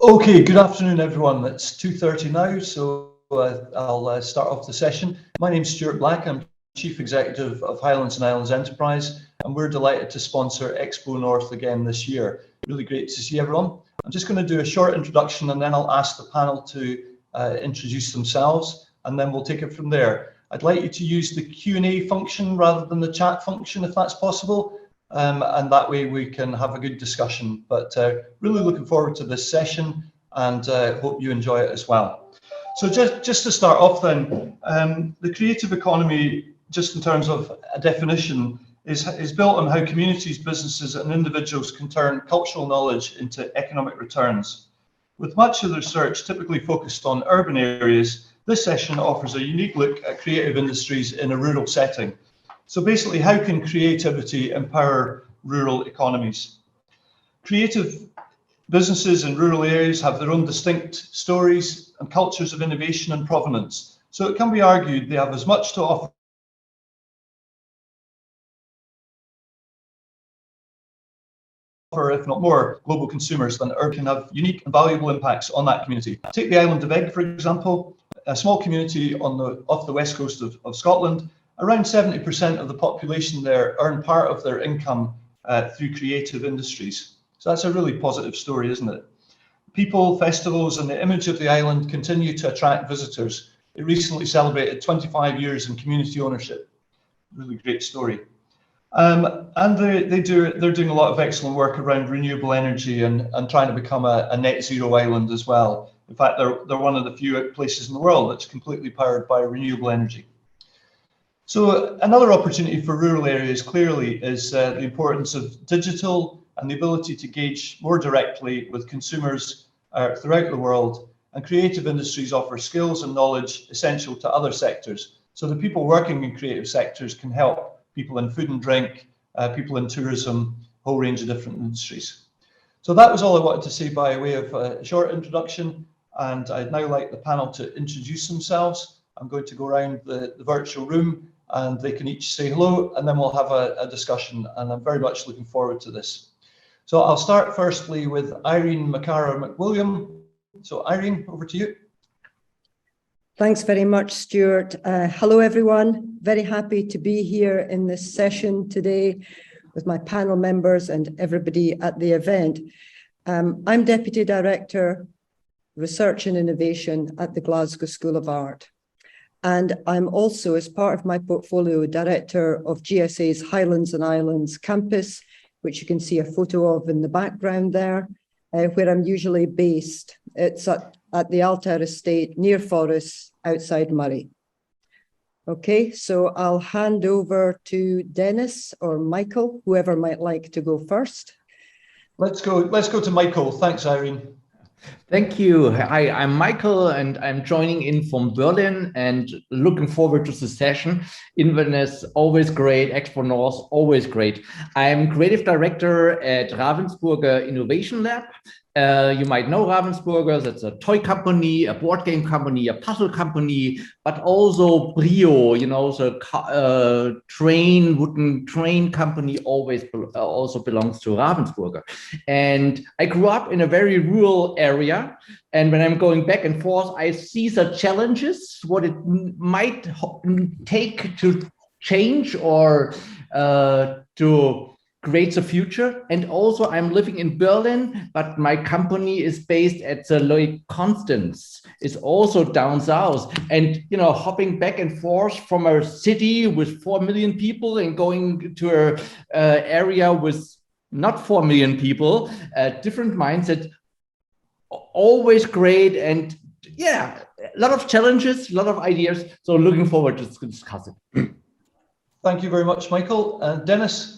Okay, good afternoon, everyone. It's 2:30 now, so I'll start off the session. My name's Stuart Black. I'm Chief Executive of Highlands and Islands Enterprise, and we're delighted to sponsor XpoNorth again this year. Really great to see everyone. I'm just going to do a short introduction, and then I'll ask the panel to introduce themselves, and then we'll take it from there. I'd like you to use the Q&A function rather than the chat function, if that's possible. And that way we can have a good discussion. But really looking forward to this session, and hope you enjoy it as well. So just to start off then, the creative economy, just in terms of a definition, is built on how communities, businesses and individuals can turn cultural knowledge into economic returns. With much of the research typically focused on urban areas, this session offers a unique look at creative industries in a rural setting. So basically, how can creativity empower rural economies? Creative businesses in rural areas have their own distinct stories and cultures of innovation and provenance. So it can be argued they have as much to offer, if not more, global consumers than urban, can have unique and valuable impacts on that community. Take the island of Egg, for example, a small community off the west coast of Scotland. Around 70% of the population there earn part of their income through creative industries. So that's a really positive story, isn't it? People, festivals, and the image of the island continue to attract visitors. It recently celebrated 25 years in community ownership. Really great story. And they're doing a lot of excellent work around renewable energy and trying to become a net zero island as well. In fact, they're one of the few places in the world that's completely powered by renewable energy. So another opportunity for rural areas clearly is the importance of digital and the ability to engage more directly with consumers throughout the world. And creative industries offer skills and knowledge essential to other sectors. So the people working in creative sectors can help people in food and drink, people in tourism, a whole range of different industries. So that was all I wanted to say by way of a short introduction. And I'd now like the panel to introduce themselves. I'm going to go around the virtual room, and they can each say hello, and then we'll have a discussion, and I'm very much looking forward to this. So I'll start firstly with Irene McCara-McWilliam. So Irene, over to you. Thanks very much, Stuart. Hello, everyone. Very happy to be here in this session today with my panel members and everybody at the event. I'm Deputy Director, Research and Innovation at the Glasgow School of Art. And I'm also, as part of my portfolio, Director of GSA's Highlands and Islands campus, which you can see a photo of in the background there, where I'm usually based. It's at the Altair Estate near Forres, outside Murray. Okay, so I'll hand over to Dennis or Michael, whoever might like to go first. Let's go to Michael. Thanks, Irene. Thank you. Hi, I'm Michael, and I'm joining in from Berlin and looking forward to the session. Inverness, always great. XpoNorth, always great. I'm creative director at Ravensburger Innovation Lab. You might know Ravensburger, that's a toy company, a board game company, a puzzle company, but also Brio, you know, the wooden train company also belongs to Ravensburger. And I grew up in a very rural area. And when I'm going back and forth, I see the challenges, what it might take to change or to create the future. And also I'm living in Berlin, but my company is based at the Lake Constance. It's also down south. And, you know, hopping back and forth from a city with 4 million people and going to an area with not 4 million people, different mindset, always great. And yeah, a lot of challenges, a lot of ideas. So looking forward to discuss it. Thank you very much, Michael. Dennis?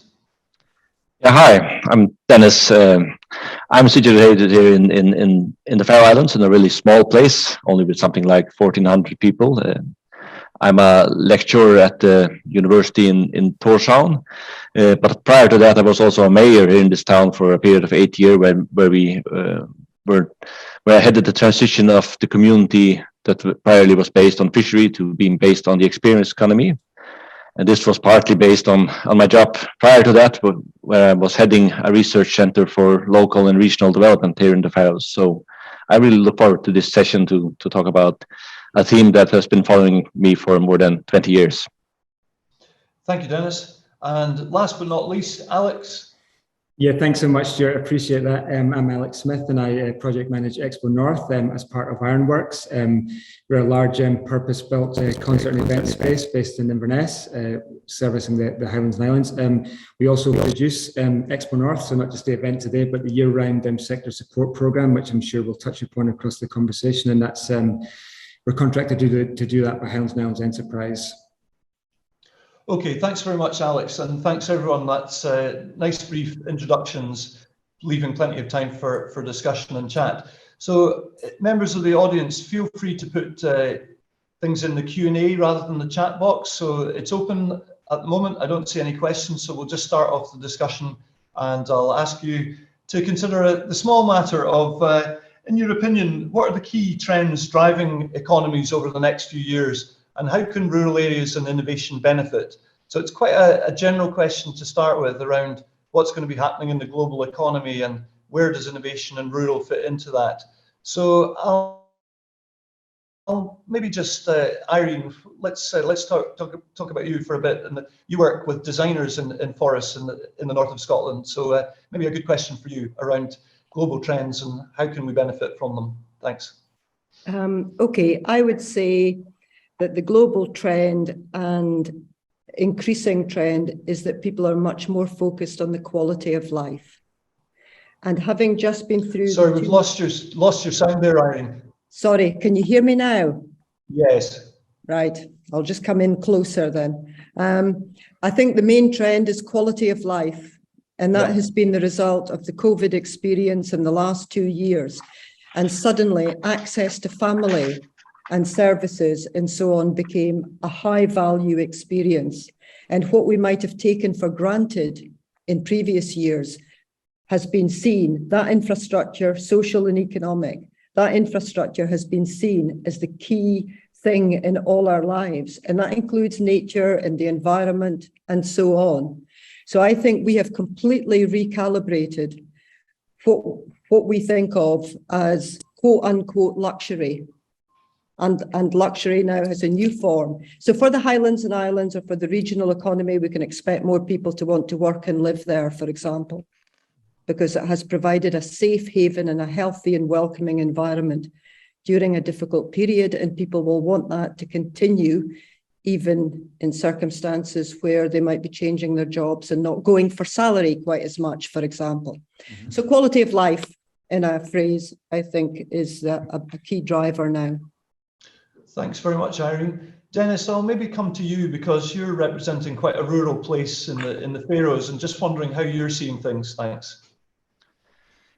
Yeah, hi, I'm Dennis. I'm situated here in the Faroe Islands in a really small place, only with something like 1,400 people. I'm a lecturer at the university in Tórshavn, but prior to that, I was also a mayor here in this town for a period of 8 years, where I headed the transition of the community that priorly was based on fishery to being based on the experience economy. And this was partly based on my job prior to that, where I was heading a research center for local and regional development here in the Faroes. So I really look forward to this session to talk about a theme that has been following me for more than 20 years. Thank you, Dennis. And last but not least, Alex. Yeah, thanks so much, Stuart. I appreciate that. I'm Alex Smith, and I project manage XpoNorth as part of Ironworks. We're a large purpose-built concert and event space based in Inverness, servicing the Highlands and Islands. We also produce XpoNorth, so not just the event today, but the year-round sector support program, which I'm sure we'll touch upon across the conversation. And that's we're contracted to do that by Highlands and Islands Enterprise. Okay, thanks very much, Alex, and thanks everyone. That's nice brief introductions, leaving plenty of time for discussion and chat. So members of the audience, feel free to put things in the Q&A rather than the chat box. So it's open at the moment. I don't see any questions, so we'll just start off the discussion, and I'll ask you to consider the small matter of, in your opinion, what are the key trends driving economies over the next few years? And how can rural areas and innovation benefit? So it's quite a general question to start with around what's going to be happening in the global economy and where does innovation and rural fit into that. So I'll maybe just, Irene, let's talk about you for a bit. And you work with designers in forests in the north of Scotland. So maybe a good question for you around global trends and how can we benefit from them? Thanks. Okay, I would say that the global trend and increasing trend is that people are much more focused on the quality of life. And having just been through... Sorry, we've lost your sound there, Irene. Sorry, can you hear me now? Yes. Right, I'll just come in closer then. I think the main trend is quality of life, and that has been the result of the COVID experience in the last 2 years. And suddenly access to family and services and so on became a high value experience. And what we might have taken for granted in previous years has been seen, that infrastructure, social and economic, that infrastructure has been seen as the key thing in all our lives. And that includes nature and the environment and so on. So I think we have completely recalibrated what we think of as quote unquote luxury. And luxury now has a new form. So for the Highlands and Islands or for the regional economy, we can expect more people to want to work and live there, for example, because it has provided a safe haven and a healthy and welcoming environment during a difficult period. And people will want that to continue, even in circumstances where they might be changing their jobs and not going for salary quite as much, for example. Mm-hmm. So quality of life, in a phrase, I think is a key driver now. Thanks very much, Irene. Dennis, I'll maybe come to you because you're representing quite a rural place in the Faroes, and just wondering how you're seeing things. Thanks.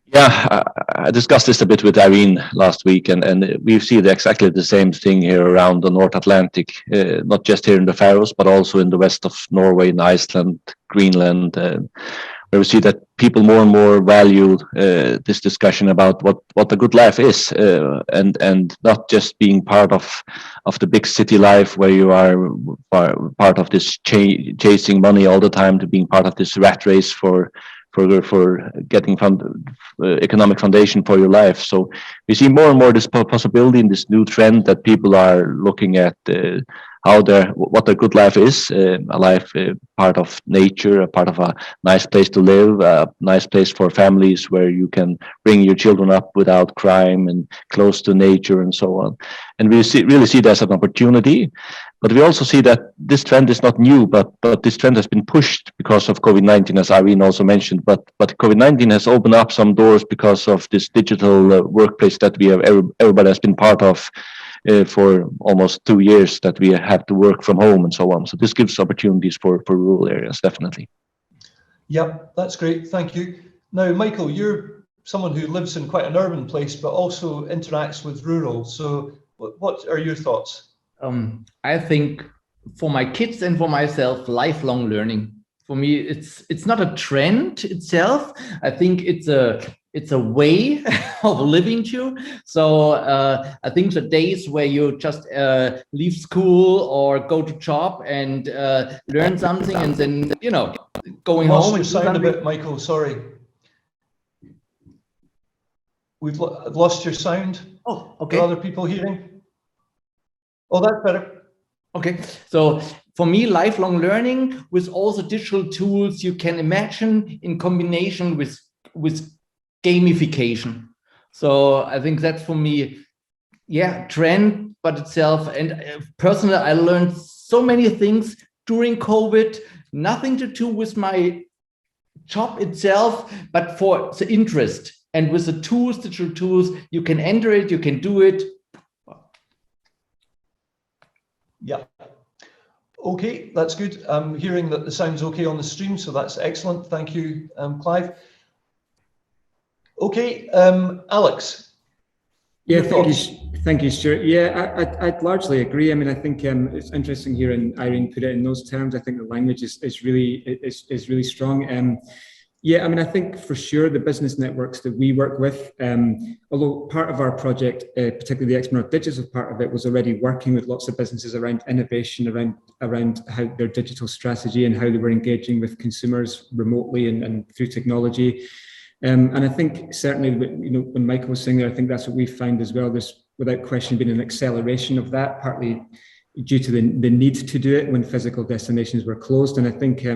Yeah, I discussed this a bit with Irene last week, and we see exactly the same thing here around the North Atlantic, not just here in the Faroes, but also in the west of Norway, in Iceland, Greenland, where we see that people more and more value this discussion about what a good life is, and not just being part of the big city life where you are part of this chasing money all the time, to being part of this rat race for getting economic foundation for your life. So we see more and more this possibility in this new trend that people are looking at what a good life is, a life part of nature, a part of a nice place to live, a nice place for families where you can bring your children up without crime and close to nature and so on. And we really see that as an opportunity. But we also see that this trend is not new, but this trend has been pushed because of COVID-19, as Irene also mentioned. But COVID-19 has opened up some doors because of this digital workplace that everybody has been part of for almost 2 years, that we have to work from home and so on. So this gives opportunities for rural areas, definitely. Yep, that's great. Thank you. Now, Michael, you're someone who lives in quite an urban place, but also interacts with rural. So what are your thoughts? I think for my kids and for myself, lifelong learning. For me, it's not a trend itself. I think it's a way of living too. So I think the days where you just leave school or go to job and learn something and then, going home. Lost your sound a bit, Michael, sorry. I've lost your sound. Oh, okay. Are other people hearing? Oh, that's better. Okay. So for me, lifelong learning with all the digital tools you can imagine in combination with gamification. So I think that's for me, yeah, trend, but itself. And personally, I learned so many things during COVID, nothing to do with my job itself, but for the interest. And with the tools, digital tools, you can enter it, you can do it. Yeah. Okay, that's good. I'm hearing that the sound's okay on the stream, so that's excellent. Thank you, Clive. Okay, Alex. Yeah, thank you, Stuart. Yeah, I'd largely agree. I mean, I think it's interesting here, and Irene put it in those terms. I think the language is really strong. Yeah, I mean, I think for sure the business networks that we work with, although part of our project, particularly the XpoNorth digital part of it, was already working with lots of businesses around innovation, around how their digital strategy and how they were engaging with consumers remotely and through technology. And I think certainly, when Michael was saying there, I think that's what we found as well. There's without question been an acceleration of that, partly due to the need to do it when physical destinations were closed. And I think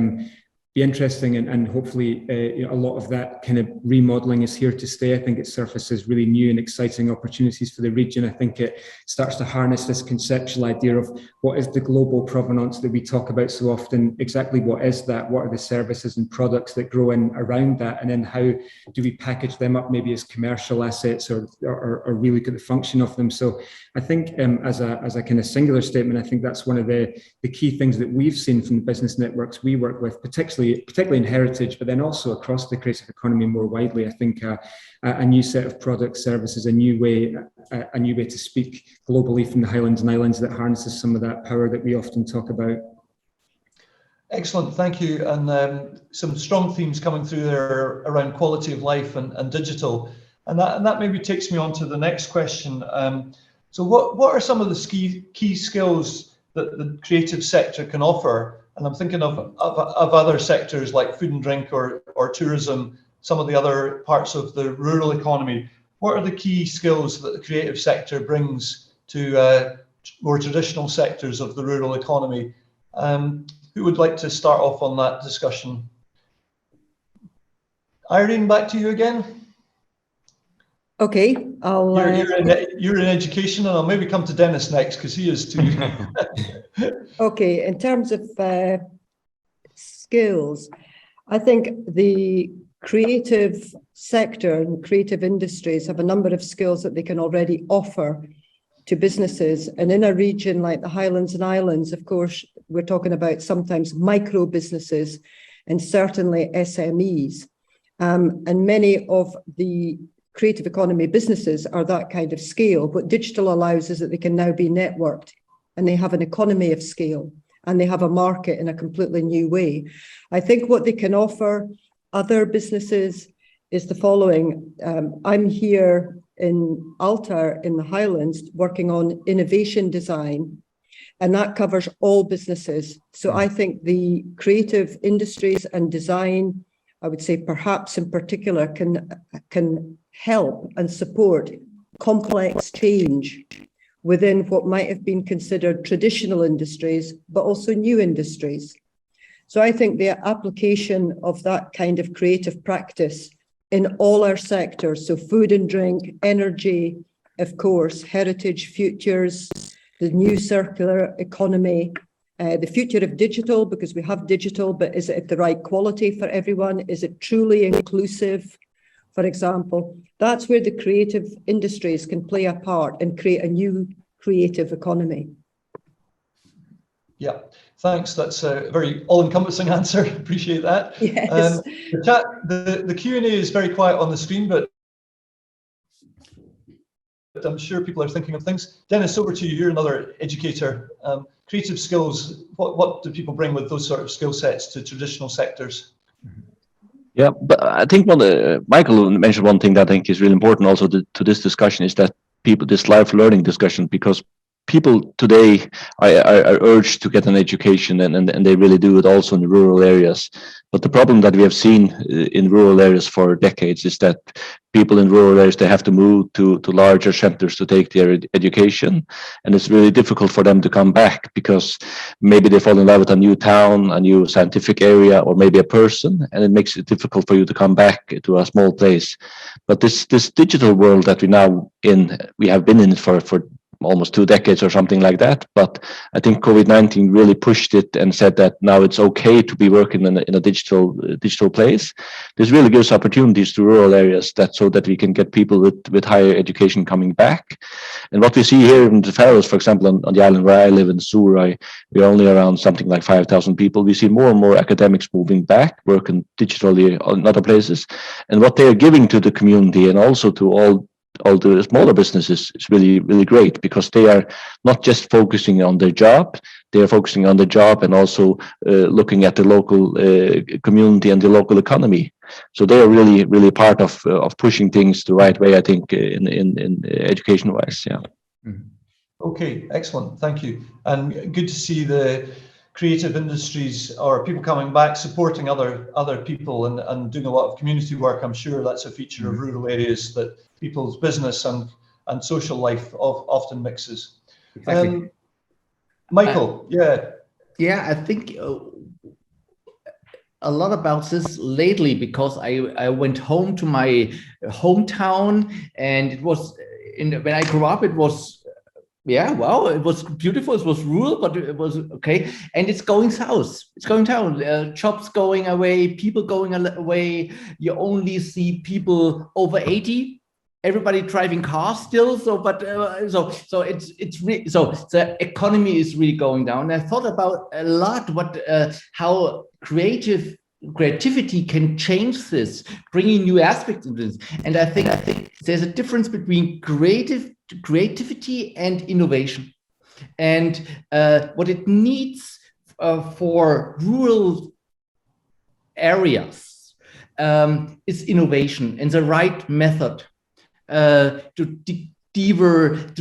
be interesting and hopefully a lot of that kind of remodeling is here to stay. I think it surfaces really new and exciting opportunities for the region. I think it starts to harness this conceptual idea of what is the global provenance that we talk about so often. Exactly what is that? What are the services and products that grow in around that? And then how do we package them up maybe as commercial assets or really look at the function of them? So I think as a kind of singular statement, I think that's one of the key things that we've seen from the business networks we work with, particularly in heritage, but then also across the creative economy more widely. I think a new set of products, services, a new way to speak globally from the Highlands and Islands that harnesses some of that power that we often talk about. Excellent, thank you. And some strong themes coming through there around quality of life and digital. And that maybe takes me on to the next question. So what are some of the key skills that the creative sector can offer? And I'm thinking of other sectors like food and drink or tourism, some of the other parts of the rural economy. What are the key skills that the creative sector brings to more traditional sectors of the rural economy? Who would like to start off on that discussion? Irene, back to you again. Okay, you're in education, and I'll maybe come to Dennis next because he is too. Okay, in terms of skills, I think the creative sector and creative industries have a number of skills that they can already offer to businesses. And in a region like the Highlands and Islands, of course, we're talking about sometimes micro businesses and certainly SMEs. And many of the creative economy businesses are that kind of scale. What digital allows is that they can now be networked, and they have an economy of scale, and they have a market in a completely new way. I think what they can offer other businesses is the following. I'm here in Altar in the Highlands working on innovation design, and that covers all businesses. So I think the creative industries and design, I would say perhaps in particular, can help and support complex change within what might have been considered traditional industries, but also new industries. So I think the application of that kind of creative practice in all our sectors, so food and drink, energy, of course, heritage, futures, the new circular economy, the future of digital, because we have digital, but is it at the right quality for everyone? Is it truly inclusive? For example, that's where the creative industries can play a part and create a new creative economy. Yeah, thanks. That's a very all-encompassing answer. Appreciate that. Yes. The Q&A is very quiet on the screen, but I'm sure people are thinking of things. Dennis, over to you. You're another educator. Creative skills, what do people bring with those sort of skill sets to traditional sectors? Yeah, but I think Michael mentioned one thing that I think is really important also to this discussion is that this life learning discussion, because people today are urged to get an education, and they really do it also in the rural areas. But the problem that we have seen in rural areas for decades is that people in rural areas, they have to move to larger centers to take their education. And it's really difficult for them to come back because maybe they fall in love with a new town, a new scientific area, or maybe a person, and it makes it difficult for you to come back to a small place. But this digital world that we have been in it for almost 2 decades or something like that. But I think COVID-19 really pushed it and said that now it's okay to be working in a digital place. This really gives opportunities to rural areas so that we can get people with higher education coming back. And what we see here in the Faroes, for example, on the island where I live in Suðuroy, we're only around something like 5,000 people. We see more and more academics moving back, working digitally in other places. And what they are giving to the community and also to all the smaller businesses is really, really great, because they are not just focusing on their job, they are focusing on the job and also looking at the local community and the local economy. So they are really, really part of pushing things the right way, I think, in education-wise. Yeah. Okay, excellent. Thank you. And good to see the creative industries or people coming back, supporting other people and doing a lot of community work. I'm sure that's a feature of rural areas, that people's business and social life often mixes. Exactly. Michael, I think a lot about this lately, because I went home to my hometown, and it was when I grew up, it was it was beautiful. It was rural, but it was okay. And it's going south. It's going down. Jobs going away, people going away. You only see people over 80. Everybody driving cars still. So the economy is really going down. I thought about a lot how creativity can change this, bringing new aspects into this. And I think there's a difference between creativity and innovation, and what it needs for rural areas is innovation and the right method to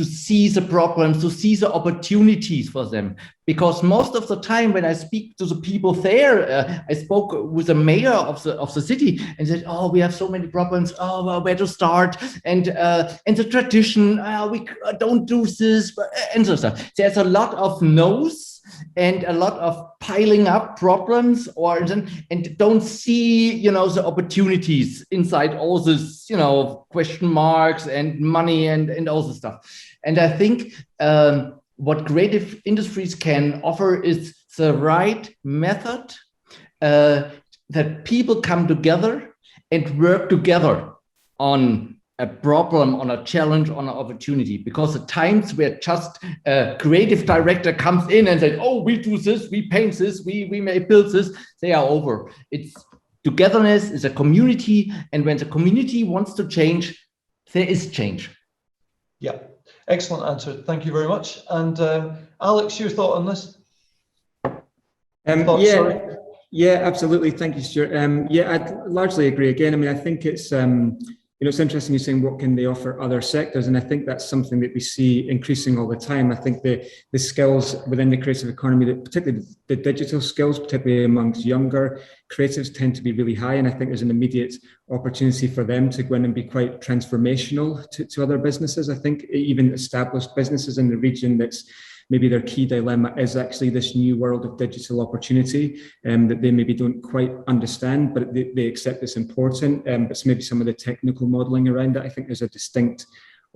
see the problems, to see the opportunities for them. Because most of the time when I speak to the people there, I spoke with the mayor of the city and said, "Oh, we have so many problems. Oh, well, where to start? And the tradition, we don't do this," and so stuff. There's a lot of no's and a lot of piling up problems, and don't see, the opportunities inside all this, question marks and money and all this stuff. And I think what creative industries can offer is the right method, that people come together and work together on a problem, on a challenge, on an opportunity. Because the times where just a creative director comes in and says, "Oh, we do this, we paint this, we may build this," they are over. It's togetherness, is a community, and when the community wants to change, there is change. Yeah, excellent answer. Thank you very much. And Alex, your thought on this? Yeah, absolutely. Thank you, Stuart. I'd largely agree again. I mean, I think it's it's interesting you're saying what can they offer other sectors, and I think that's something that we see increasing all the time. I think the skills within the creative economy, particularly the digital skills, particularly amongst younger creatives, tend to be really high, and I think there's an immediate opportunity for them to go in and be quite transformational to other businesses. I think even established businesses in the region, that's maybe their key dilemma is actually this new world of digital opportunity that they maybe don't quite understand, but they accept it's important. But maybe some of the technical modeling around it, I think there's a distinct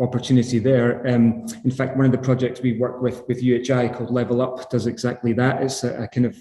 opportunity there. In fact, one of the projects we work with UHI called Level Up does exactly that. It's a kind of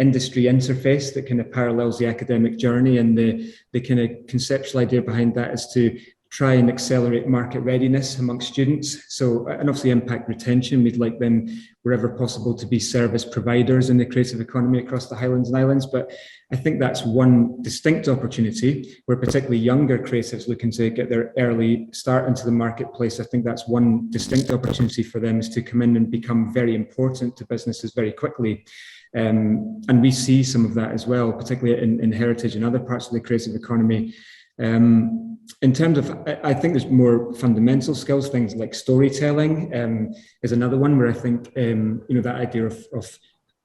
industry interface that kind of parallels the academic journey, and the kind of conceptual idea behind that is to try and accelerate market readiness amongst students. So, and obviously impact retention. We'd like them, wherever possible, to be service providers in the creative economy across the Highlands and Islands. But I think that's one distinct opportunity where particularly younger creatives looking to get their early start into the marketplace. I think that's one distinct opportunity for them, is to come in and become very important to businesses very quickly. And we see some of that as well, particularly in heritage and other parts of the creative economy. In terms of, I think there's more fundamental skills, things like storytelling is another one where I think, that idea of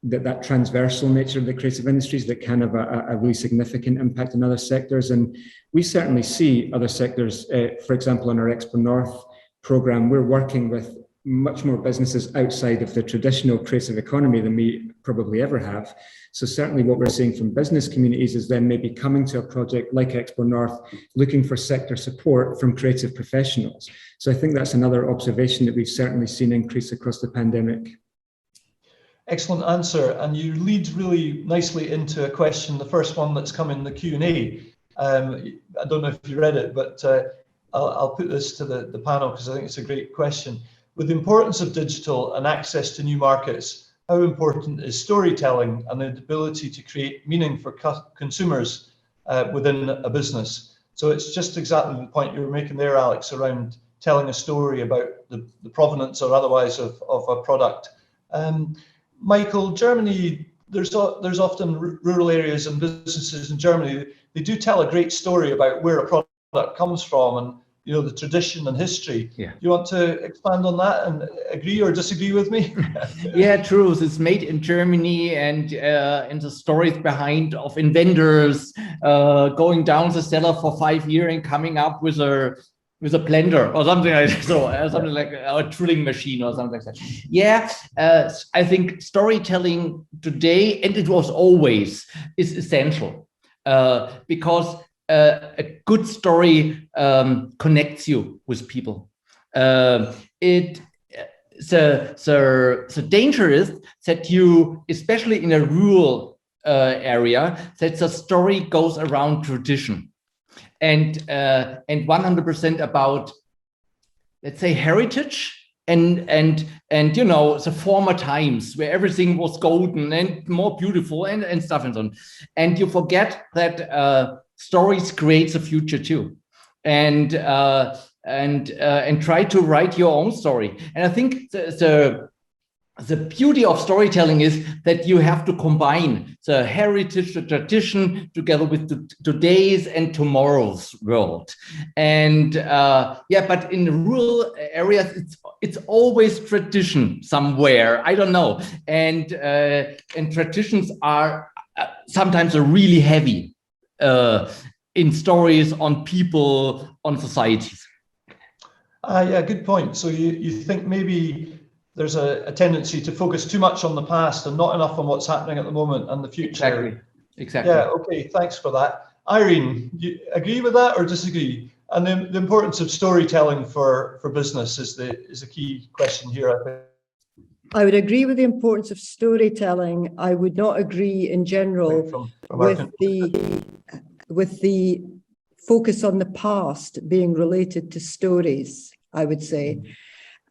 that transversal nature of the creative industries that can have a really significant impact in other sectors. And we certainly see other sectors, for example, in our XpoNorth program, we're working with much more businesses outside of the traditional creative economy than we probably ever have. So certainly what we're seeing from business communities is then maybe coming to a project like XpoNorth, looking for sector support from creative professionals. So I think that's another observation that we've certainly seen increase across the pandemic. Excellent answer. And you lead really nicely into a question, the first one that's come in the Q&A. I don't know if you read it, but I'll put this to the panel because I think it's a great question. With the importance of digital and access to new markets, how important is storytelling and the ability to create meaning for consumers within a business? So it's just exactly the point you were making there, Alex, around telling a story about the provenance or otherwise of a product. Michael, Germany, there's often rural areas and businesses in Germany, they do tell a great story about where a product comes from and the tradition and history. Yeah. Do you want to expand on that and agree or disagree with me? Yeah, true. It's made in Germany, and the stories behind of inventors going down the cellar for 5 years and coming up with a blender or something like that. So something like a drilling machine or something like that. Yeah, I think storytelling today, and it was always, is essential because a good story connects you with people. The danger is that you, especially in a rural area, that the story goes around tradition and 100% about, let's say, heritage and the former times where everything was golden and more beautiful and stuff and so on. And you forget that stories create the future too, and try to write your own story. And I think the beauty of storytelling is that you have to combine the heritage, the tradition, together with today's and tomorrow's world. And but in the rural areas, it's always tradition somewhere. I don't know, and traditions are sometimes really heavy. In stories on people, on societies. Yeah, good point. So you think maybe there's a tendency to focus too much on the past and not enough on what's happening at the moment and the future. Exactly. Yeah, okay, thanks for that. Irene, you agree with that or disagree? And then the importance of storytelling for business is the key question here, I think. I would agree with the importance of storytelling. I would not agree in general with the focus on the past being related to stories, I would say.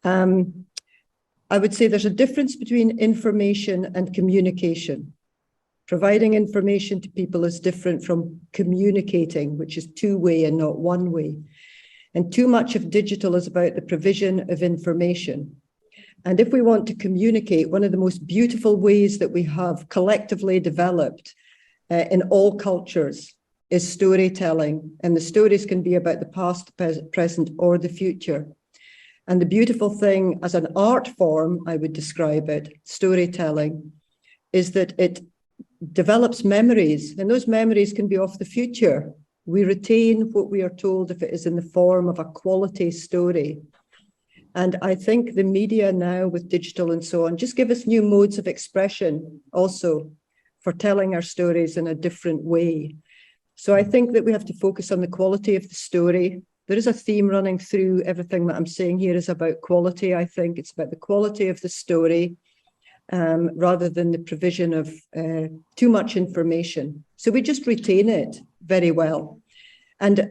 I would say there's a difference between information and communication. Providing information to people is different from communicating, which is two-way and not one-way. And too much of digital is about the provision of information. And if we want to communicate, one of the most beautiful ways that we have collectively developed in all cultures is storytelling. And the stories can be about the past, present, or the future. And the beautiful thing as an art form, I would describe it, storytelling, is that it develops memories, and those memories can be of the future. We retain what we are told if it is in the form of a quality story. And I think the media now with digital and so on just give us new modes of expression also for telling our stories in a different way. So I think that we have to focus on the quality of the story. There is a theme running through everything that I'm saying here is about quality. I think it's about the quality of the story rather than the provision of too much information. So we just retain it very well. And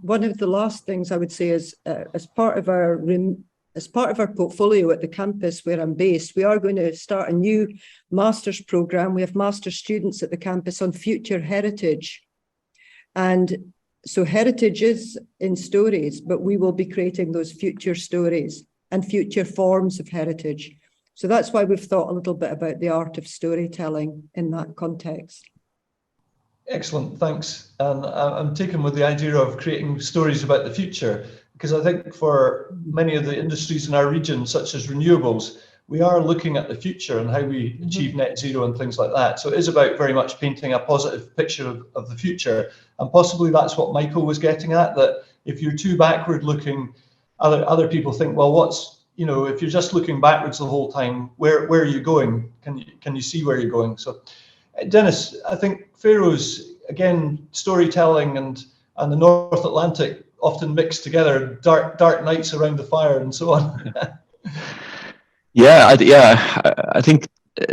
one of the last things I would say is as part of our portfolio at the campus where I'm based, we are going to start a new master's program. We have master's students at the campus on future heritage. And so heritage is in stories, but we will be creating those future stories and future forms of heritage. So that's why we've thought a little bit about the art of storytelling in that context. Excellent, thanks. And I'm taken with the idea of creating stories about the future, because I think for many of the industries in our region, such as renewables, we are looking at the future and how we achieve net zero and things like that. So it is about very much painting a positive picture of the future. And possibly that's what Michael was getting at, that if you're too backward looking, other people think, well, what's, you know, if you're just looking backwards the whole time, where are you going? Can you see where you're going? So Dennis, I think Faroes, again, storytelling and the North Atlantic often mixed together, dark nights around the fire and so on. I think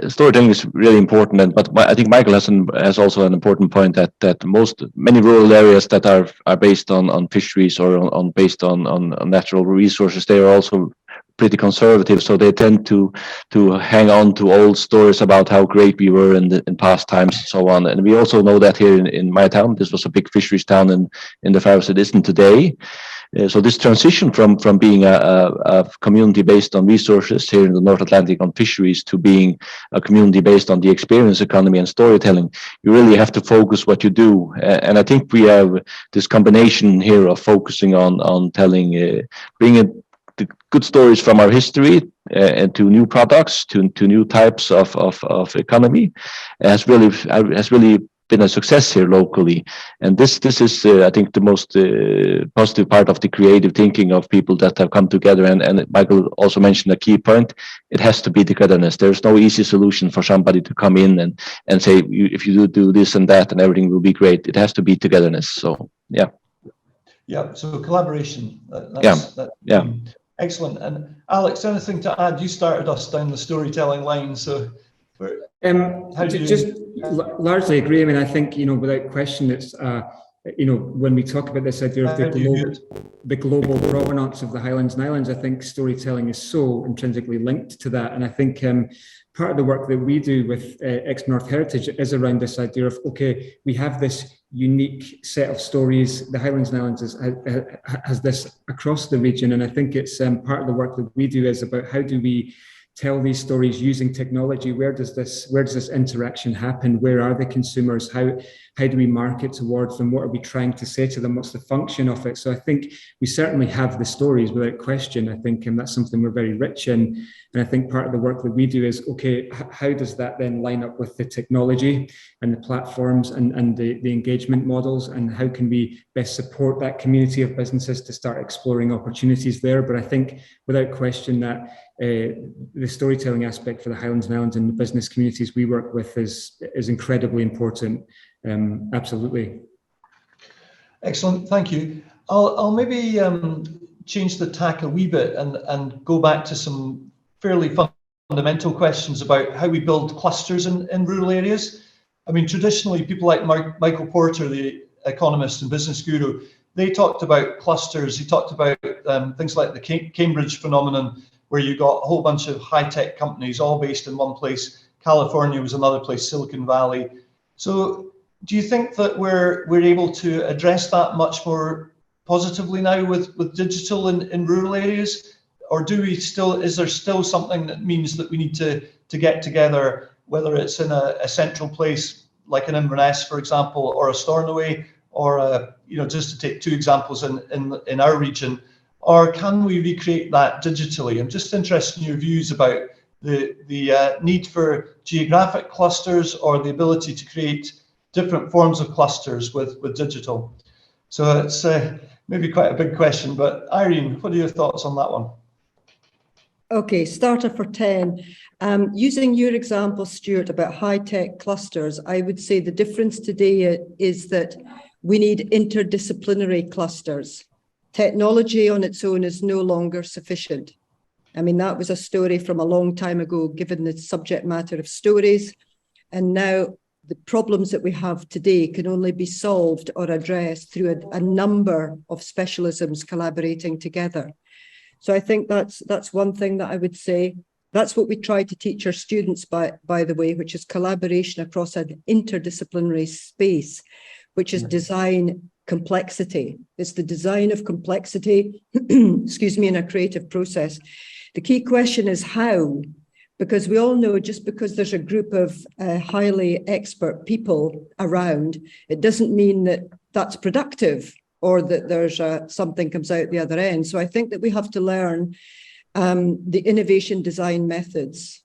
storytelling is really important, but I think Michael has also an important point that many rural areas that are based on fisheries or based on natural resources, they are also pretty conservative, so they tend to hang on to old stories about how great we were in past times and so on. And we also know that here in my town, this was a big fisheries town in the Faroes. It isn't today. So this transition from being a community based on resources here in the North Atlantic on fisheries to being a community based on the experience economy and storytelling, you really have to focus what you do. And I think we have this combination here of focusing on telling, bringing the good stories from our history and to new products, to new types of economy, has really been a success here locally. And this is I think the most positive part of the creative thinking of people that have come together. And Michael also mentioned a key point: it has to be togetherness. There's no easy solution for somebody to come in and say, if you do this and that and everything will be great. It has to be togetherness. So yeah, so collaboration. Excellent. And Alex, anything to add? You started us down the storytelling line, so largely agree. I mean, I think, without question, it's when we talk about this idea of the global provenance of the Highlands and Islands, I think storytelling is so intrinsically linked to that. And I think part of the work that we do with XpoNorth Heritage is around this idea of, okay, we have this unique set of stories. The Highlands and Islands has this across the region. And I think it's part of the work that we do is about how do we tell these stories using technology. Where does this interaction happen? Where are the consumers? How do we market towards them? What are we trying to say to them? What's the function of it? So I think we certainly have the stories without question. I think, and that's something we're very rich in. And I think part of the work that we do is, okay, how does that then line up with the technology and the platforms and the engagement models, and how can we best support that community of businesses to start exploring opportunities there? But I think without question that the storytelling aspect for the Highlands and Islands and the business communities we work with is incredibly important. Absolutely. Excellent, thank you. I'll maybe change the tack a wee bit and go back to some fairly fundamental questions about how we build clusters in rural areas. I mean, traditionally, people like Michael Porter, the economist and business guru, they talked about clusters. He talked about things like the Cambridge phenomenon, where you got a whole bunch of high-tech companies all based in one place. California was another place, Silicon Valley. So do you think that we're able to address that much more positively now with digital in rural areas? Or is there still something that means that we need to get together, whether it's in a central place like in Inverness, for example, or a Stornoway, or just to take two examples in our region? Or can we recreate that digitally? I'm just interested in your views about the need for geographic clusters or the ability to create different forms of clusters with digital. So it's maybe quite a big question, but Irene, what are your thoughts on that one? Okay, starter for 10. Using your example, Stuart, about high-tech clusters, I would say the difference today is that we need interdisciplinary clusters. Technology on its own is no longer sufficient. I mean, that was a story from a long time ago, given the subject matter of stories. And now the problems that we have today can only be solved or addressed through a number of specialisms collaborating together. So I think that's one thing that I would say. That's what we try to teach our students, by the way, which is collaboration across an interdisciplinary space, which is design complexity. It's the design of complexity, excuse me, in a creative process. The key question is how, because we all know just because there's a group of highly expert people around, it doesn't mean that that's productive or that there's something comes out the other end. So I think that we have to learn the innovation design methods,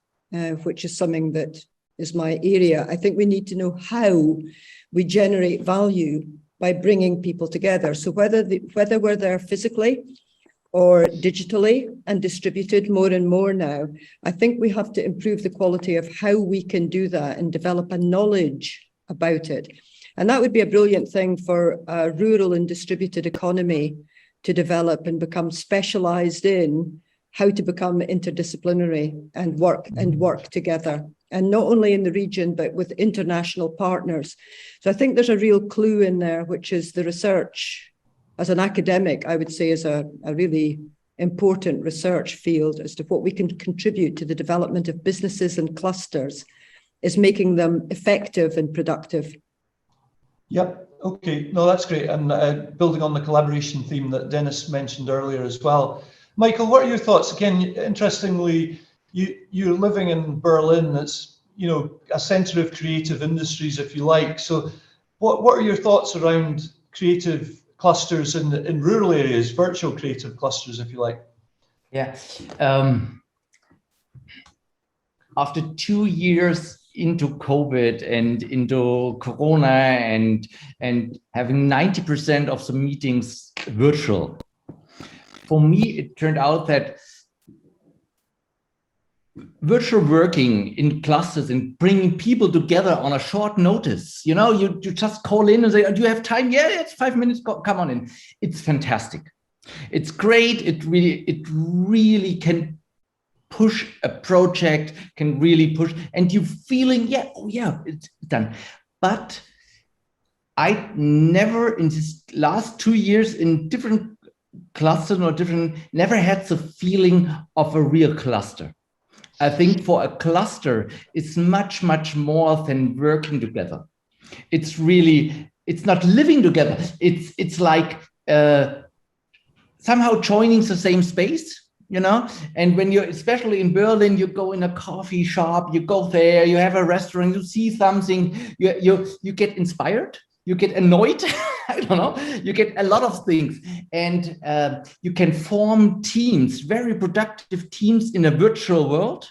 which is something that is my area. I think we need to know how we generate value by bringing people together. So whether we're there physically or digitally and distributed more and more now, I think we have to improve the quality of how we can do that and develop a knowledge about it. And that would be a brilliant thing for a rural and distributed economy to develop and become specialized in how to become interdisciplinary and work together. And not only in the region, but with international partners. So I think there's a real clue in there, which is the research. As an academic, I would say is a really important research field as to what we can contribute to the development of businesses and clusters, is making them effective and productive. Yep. Okay. No, that's great. And building on the collaboration theme that Dennis mentioned earlier as well. Michael, what are your thoughts? Again, interestingly, you're living in Berlin. That's, you know, a centre of creative industries, if you like. So what are your thoughts around creative clusters in rural areas, virtual creative clusters, if you like? Yeah. After 2 years into COVID and into Corona and having 90% of the meetings virtual, for me, it turned out that virtual working in clusters and bringing people together on a short notice, you know, you just call in and say, do you have time? Yeah, it's 5 minutes, come on in. It's fantastic. It's great. It really can push a project, can really push, and you feeling, yeah, oh yeah, it's done. But I never, in this last 2 years in different clusters or never had the feeling of a real cluster. I think for a cluster, it's much, much more than working together. It's not living together. It's like somehow joining the same space, you know? And when you're, especially in Berlin, you go in a coffee shop, you go there, you have a restaurant, you see something, you get inspired, you get annoyed, I don't know, you get a lot of things. And you can form teams, very productive teams in a virtual world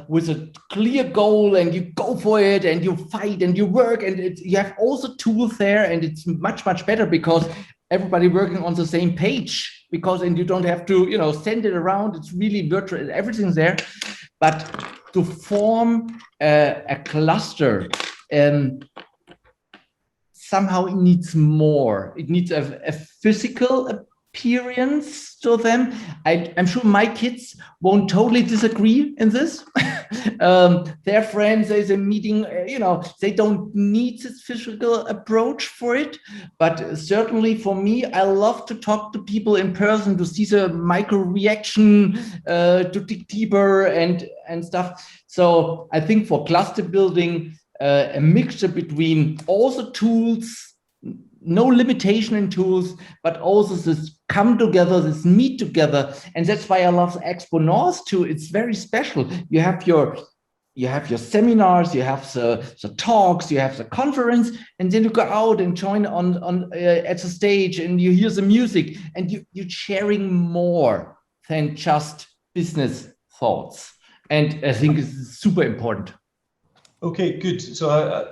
with a clear goal, and you go for it and you fight and you work, and you have also tools there, and it's much, much better because everybody working on the same page, and you don't have to, you know, send it around. It's really virtual, everything's there. But to form a cluster, somehow it needs more. It needs a physical appearance to them. I'm sure my kids won't totally disagree in this. Their friends, there's a meeting, you know, they don't need this physical approach for it. But certainly for me, I love to talk to people in person, to see the micro reaction, to dig deeper and stuff. So I think for cluster building, a mixture between all the tools, no limitation in tools, but also this come together, this meet together. And that's why I love XpoNorth too. It's very special. You have your seminars, you have the talks, you have the conference, and then you go out and join on at the stage, and you hear the music, and you're sharing more than just business thoughts. And I think it's super important. Okay, good. So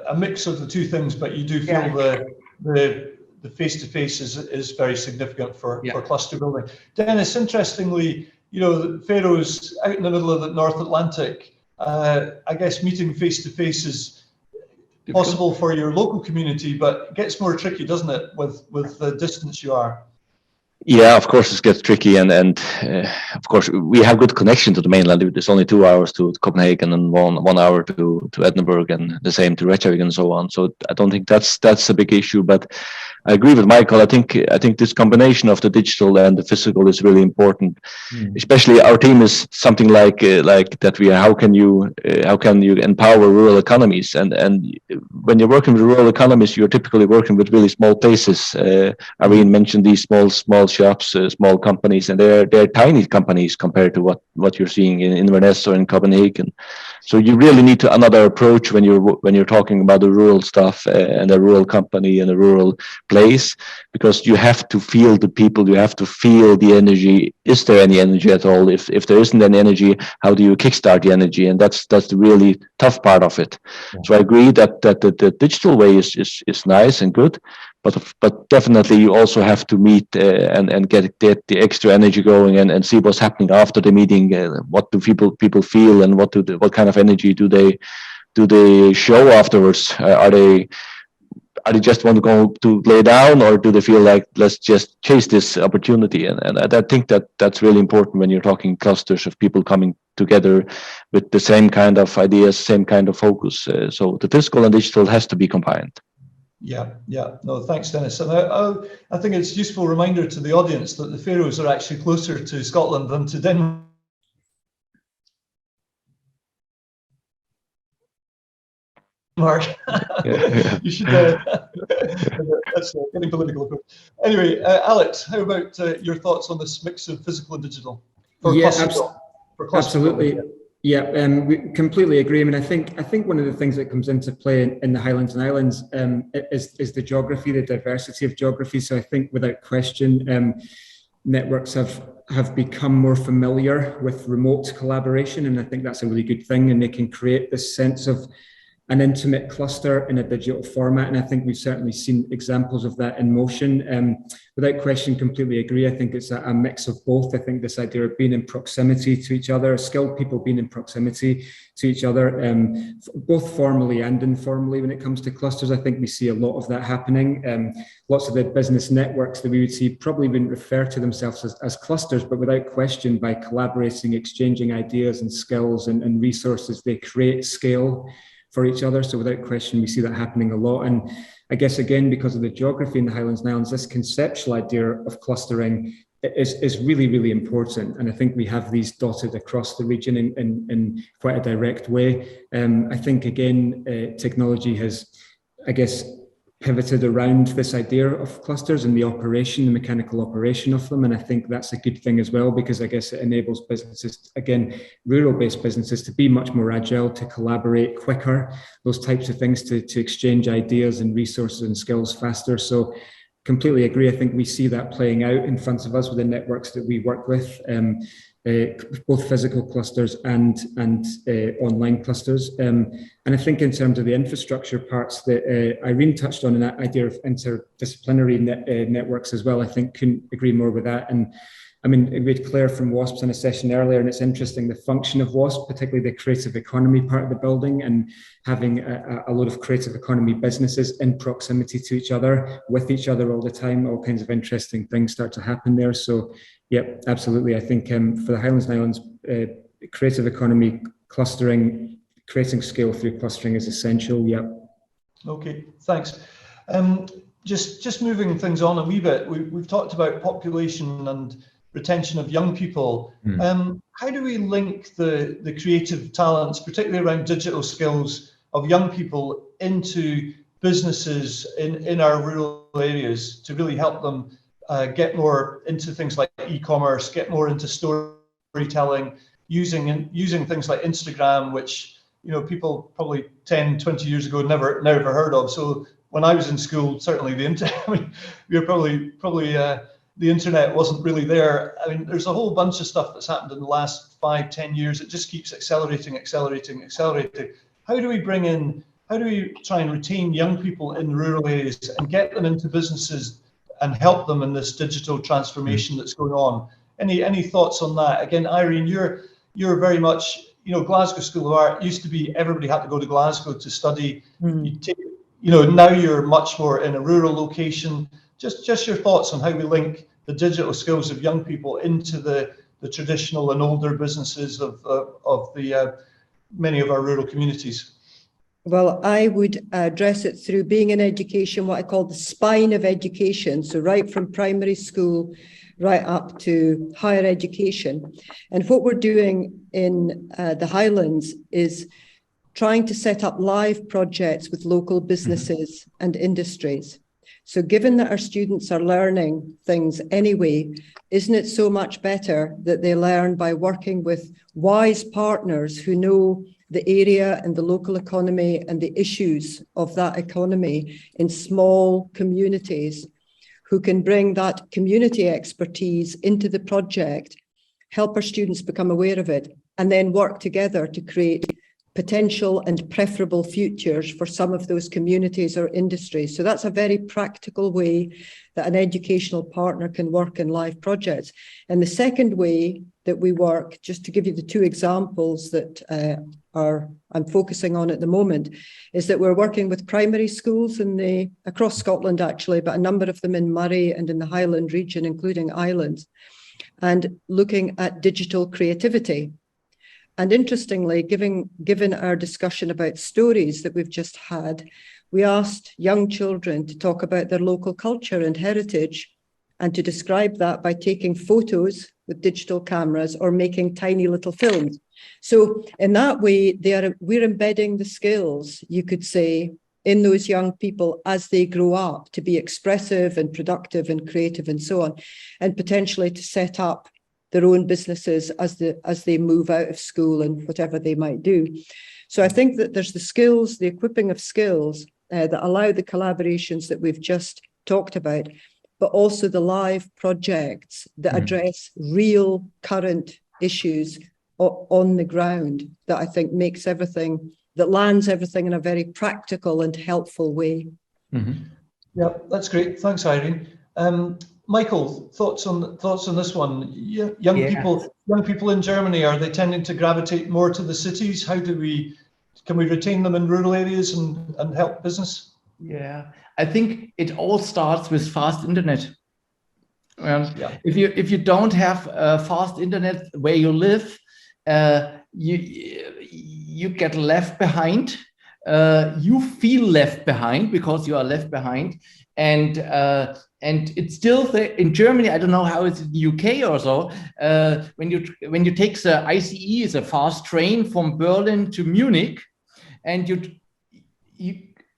a mix of the two things, but you do feel the face-to-face is very significant for cluster building. Dennis, interestingly, you know, the Faroes out in the middle of the North Atlantic, I guess meeting face-to-face is possible for your local community, but it gets more tricky, doesn't it, with the distance you are? Yeah, of course it gets tricky, and of course we have good connection to the mainland. It's only 2 hours to Copenhagen and one hour to Edinburgh, and the same to Reykjavik and so on. So I don't think that's a big issue. But I agree with Michael. I think this combination of the digital and the physical is really important. Especially our team is something like that. How can you empower rural economies? And when you're working with rural economies, you're typically working with really small places. Irene mentioned these small retail shops, small companies, and they're tiny companies compared to what you're seeing in Inverness or in Copenhagen. So you really need another approach when you're talking about the rural stuff and a rural company and a rural place, because you have to feel the people, you have to feel the energy. Is there any energy at all? If there isn't any energy, how do you kickstart the energy? And that's the really tough part of it. Yeah. So I agree that the digital way is nice and good, but definitely you also have to meet and get the extra energy going and see what's happening after the meeting. What do people feel, and what kind of energy do they show afterwards? Are they just want to go to lay down, or do they feel like, let's just chase this opportunity? And I think that's really important when you're talking clusters of people coming together with the same kind of ideas, same kind of focus. So the physical and digital has to be combined. Yeah. No, thanks, Dennis. And I think it's a useful reminder to the audience that the Faroes are actually closer to Scotland than to Denmark. You should. That's getting political. Anyway, Alex, how about your thoughts on this mix of physical and digital? Absolutely. Yeah, we completely agree. I mean, I think one of the things that comes into play in the Highlands and Islands is the geography, the diversity of geography. So I think without question, networks have become more familiar with remote collaboration, and I think that's a really good thing. And they can create this sense of an intimate cluster in a digital format. And I think we've certainly seen examples of that in motion. Without question, completely agree. I think it's a mix of both. I think this idea of being in proximity to each other, skilled people being in proximity to each other, both formally and informally when it comes to clusters. I think we see a lot of that happening. Lots of the business networks that we would see probably wouldn't refer to themselves as clusters, but without question, by collaborating, exchanging ideas and skills and resources, they create scale for each other. So without question, we see that happening a lot. And I guess, again, because of the geography in the Highlands and Islands, this conceptual idea of clustering is really, really important. And I think we have these dotted across the region in quite a direct way. I think, again, technology has, I guess, pivoted around this idea of clusters and the mechanical operation of them. And I think that's a good thing as well, because I guess it enables businesses, again, rural-based businesses, to be much more agile, to collaborate quicker, those types of things, to exchange ideas and resources and skills faster. So completely agree. I think we see that playing out in front of us with the networks that we work with, both physical clusters and online clusters. And I think in terms of the infrastructure parts that Irene touched on, and that idea of interdisciplinary networks as well, I think couldn't agree more with that. And I mean, we had Claire from WASPs in a session earlier, and it's interesting, the function of WASP, particularly the creative economy part of the building, and having a lot of creative economy businesses in proximity to each other, with each other all the time. All kinds of interesting things start to happen there. So, yep, absolutely. I think for the Highlands and Islands, creative economy clustering, creating scale through clustering is essential. Yep. Okay, thanks. Just moving things on a wee bit, we've talked about population and retention of young people. How do we link the creative talents, particularly around digital skills, of young people into businesses in our rural areas to really help them get more into things like e-commerce, get more into storytelling, using things like Instagram, which, you know, people probably 10, 20 years ago never heard of. So when I was in school, certainly the internet, I mean, we were probably the internet wasn't really there. I mean, there's a whole bunch of stuff that's happened in the last 5-10 years. It just keeps accelerating. How do we try and retain young people in rural areas and get them into businesses and help them in this digital transformation that's going on? Any thoughts on that? Again, Irene, you're very much, you know, Glasgow School of Art used to be everybody had to go to Glasgow to study. Now you're much more in a rural location. Just your thoughts on how we link the digital skills of young people into the traditional and older businesses of the many of our rural communities. Well, I would address it through being in education, what I call the spine of education. So right from primary school, right up to higher education. And what we're doing in the Highlands is trying to set up live projects with local businesses and industries. So given that our students are learning things anyway, isn't it so much better that they learn by working with wise partners who know the area and the local economy and the issues of that economy in small communities, who can bring that community expertise into the project, help our students become aware of it, and then work together to create potential and preferable futures for some of those communities or industries. So that's a very practical way that an educational partner can work in live projects. And the second way that we work, just to give you the two examples that I'm focusing on at the moment, is that we're working with primary schools across Scotland actually, but a number of them in Moray and in the Highland region, including Islands, and looking at digital creativity. And interestingly, given our discussion about stories that we've just had, we asked young children to talk about their local culture and heritage and to describe that by taking photos with digital cameras or making tiny little films. So in that way, we're embedding the skills, you could say, in those young people as they grow up to be expressive and productive and creative and so on, and potentially to set up their own businesses as they move out of school and whatever they might do. So I think that there's the skills, the equipping of skills that allow the collaborations that we've just talked about, but also the live projects that address real current issues on the ground that I think makes everything, that lands everything in a very practical and helpful way. Mm-hmm. Yeah, that's great. Thanks, Irene. Michael, thoughts on this one? Young people in Germany, are they tending to gravitate more to the cities? Can we retain them in rural areas and help business? Yeah, I think it all starts with fast internet. If you don't have fast internet where you live, you get left behind. You feel left behind because you are left behind, and it's still in Germany. I don't know how it's in the UK or so. When you take the ICE, it's a fast train from Berlin to Munich, and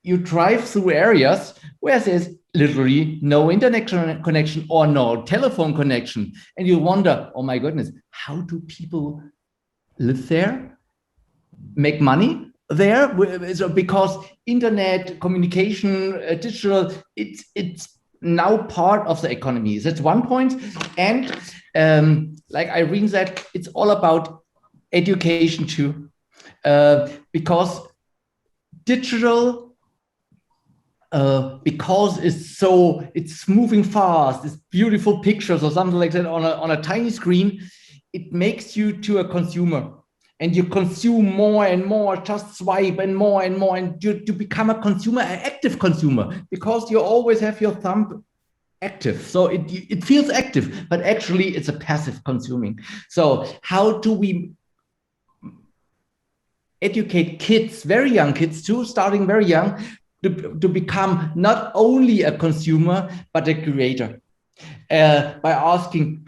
you drive through areas where there's literally no internet connection or no telephone connection, and you wonder, oh my goodness, how do people live there, make money there? So because internet communication, digital, it's now part of the economy. That's one point. And like Irene said, it's all about education too, because digital, because it's moving fast, it's beautiful pictures or something like that on a tiny screen, it makes you to a consumer. And you consume more and more, just swipe and more, and you become a consumer, an active consumer, because you always have your thumb active. So it feels active, but actually it's a passive consuming. So how do we educate kids, very young kids too, starting very young, to become not only a consumer, but a creator? By asking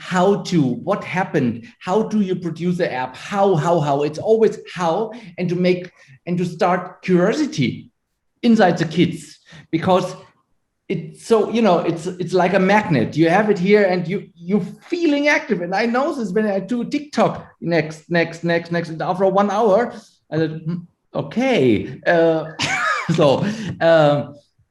what happened, how do you produce the app, how, it's always how, and to start curiosity inside the kids, because it's so, it's like a magnet. You have it here and you're feeling active. And I know this when I do TikTok next, and after 1 hour, I said, okay.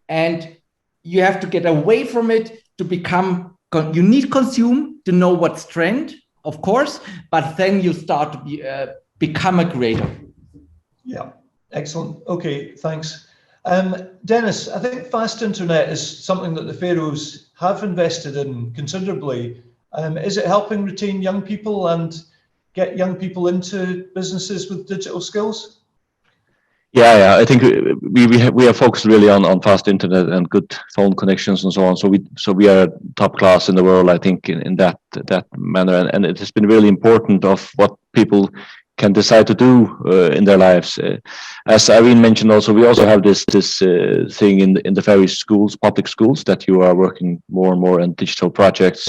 And you have to get away from it to become, you need consume to know what's trend, of course, but then you start to become a creator. Yeah, excellent. Okay, thanks. Dennis, I think fast internet is something that the Faroes have invested in considerably. Is it helping retain young people and get young people into businesses with digital skills? Yeah, I think we are focused really on fast internet and good phone connections and so on. So we are top class in the world, I think, in that manner. And it has been really important of what people can decide to do in their lives. As Irene mentioned, also we also have this thing in the various schools, public schools, that you are working more and more on digital projects,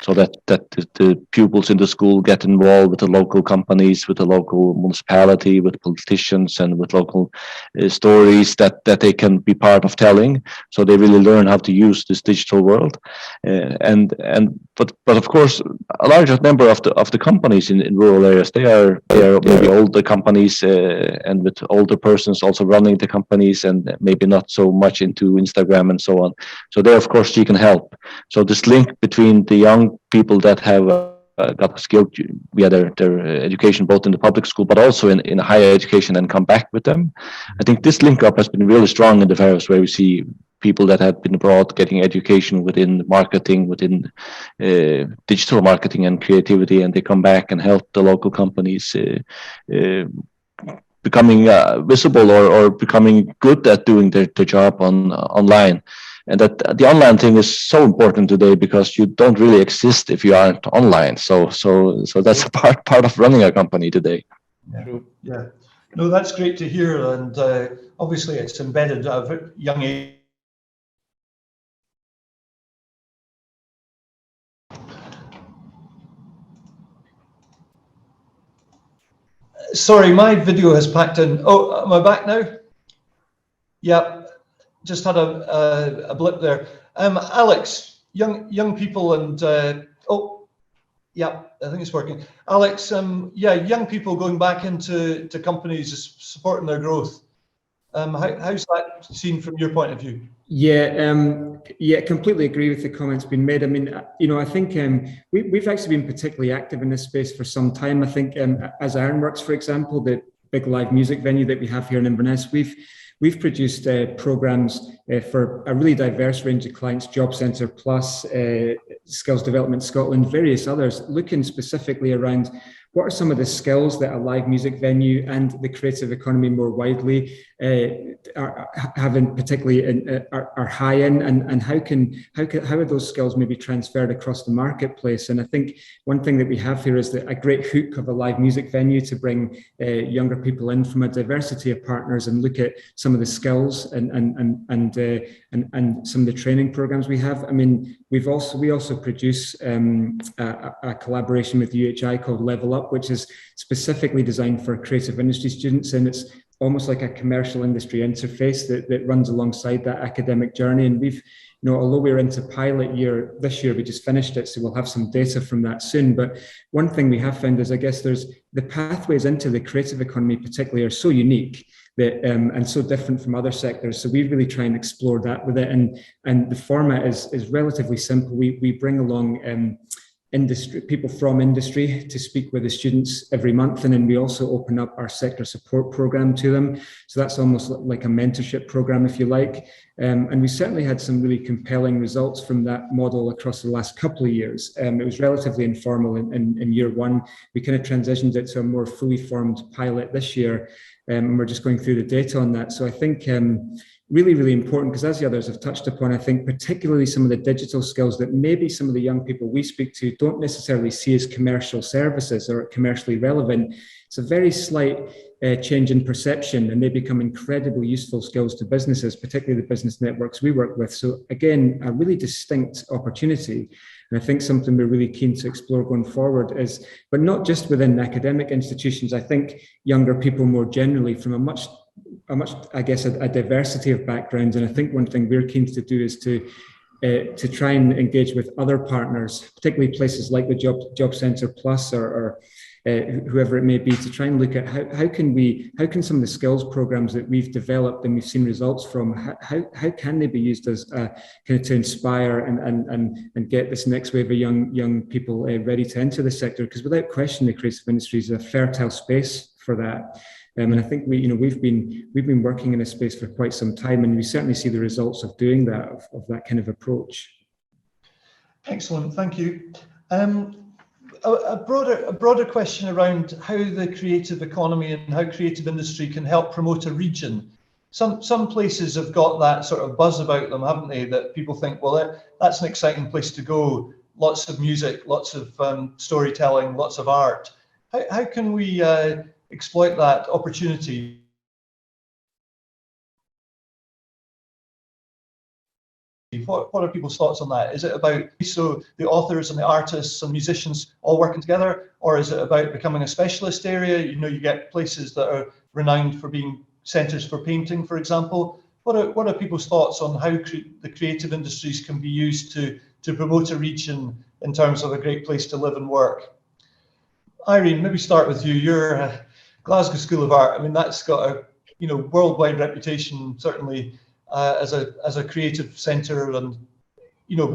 so that the pupils in the school get involved with the local companies, with the local municipality, with politicians, and with local stories that they can be part of telling. So they really learn how to use this digital world, but of course, a larger number of the companies in rural areas, they are maybe older companies, and with older persons also running the companies, and maybe not so much into Instagram and so on. So there, of course, you can help. So this link between the young people that have got the skill, their education both in the public school but also in higher education, and come back with them. I think this link up has been really strong in the Faroes, where we see people that have been abroad getting education within marketing, within digital marketing and creativity, and they come back and help the local companies becoming visible or becoming good at doing their job online. And that the online thing is so important today, because you don't really exist if you aren't online. So that's a part of running a company today. Yeah. No, that's great to hear, and obviously it's embedded at a young age. Sorry, my video has packed in. Oh, am I back now? Yeah, just had a blip there. Alex, young people and oh, yeah, I think it's working. Alex, yeah, young people going back into companies, supporting their growth. How's that seen from your point of view? Yeah, completely agree with the comments being made. I mean, I think we've actually been particularly active in this space for some time. I think as Ironworks, for example, the big live music venue that we have here in Inverness, we've produced programs for a really diverse range of clients, Job Centre Plus, Skills Development Scotland, various others, looking specifically around what are some of the skills that a live music venue and the creative economy more widely are having, particularly are high in, and how are those skills maybe transferred across the marketplace? And I think one thing that we have here is a great hook of a live music venue to bring younger people in from a diversity of partners and look at some of the skills and some of the training programs we have. I mean, we also produce a collaboration with UHI called Level Up, which is specifically designed for creative industry students, and it's almost like a commercial industry interface that runs alongside that academic journey. And we've, although we're into pilot year this year, we just finished it, so we'll have some data from that soon. But one thing we have found is, I guess, there's the pathways into the creative economy particularly are so unique that and so different from other sectors. So we really try and explore that with it. And the format is relatively simple. We bring along people from industry to speak with the students every month, and then we also open up our sector support program to them. So that's almost like a mentorship program, if you like. And we certainly had some really compelling results from that model across the last couple of years. It was relatively informal in year one. We kind of transitioned it to a more fully formed pilot this year, and we're just going through the data on that. So I think really, really important, because as the others have touched upon, I think particularly some of the digital skills that maybe some of the young people we speak to don't necessarily see as commercial services or commercially relevant. It's a very slight change in perception, and they become incredibly useful skills to businesses, particularly the business networks we work with. So again, a really distinct opportunity. And I think something we're really keen to explore going forward is, but not just within academic institutions, I think younger people more generally from a much, I guess, a diversity of backgrounds. And I think one thing we're keen to do is to try and engage with other partners, particularly places like the Job Centre Plus or whoever it may be, to try and look at how can some of the skills programs that we've developed and we've seen results from, how can they be used as kind of to inspire and get this next wave of young people ready to enter the sector, because without question the creative industry is a fertile space for that. And I think we've been working in a space for quite some time, and we certainly see the results of doing that, of that kind of approach. Excellent, thank you. A broader question around how the creative economy and how creative industry can help promote a region. Some places have got that sort of buzz about them, haven't they? That people think, well, that's an exciting place to go. Lots of music, lots of storytelling, lots of art. How can we exploit that opportunity? What are people's thoughts on that? Is it about so the authors and the artists and musicians all working together, or is it about becoming a specialist area? You get places that are renowned for being centres for painting, for example. What are people's thoughts on how the creative industries can be used to promote a region in terms of a great place to live and work? Irene, maybe start with you. You're Glasgow School of Art. I mean, that's got a worldwide reputation, certainly as a creative centre, and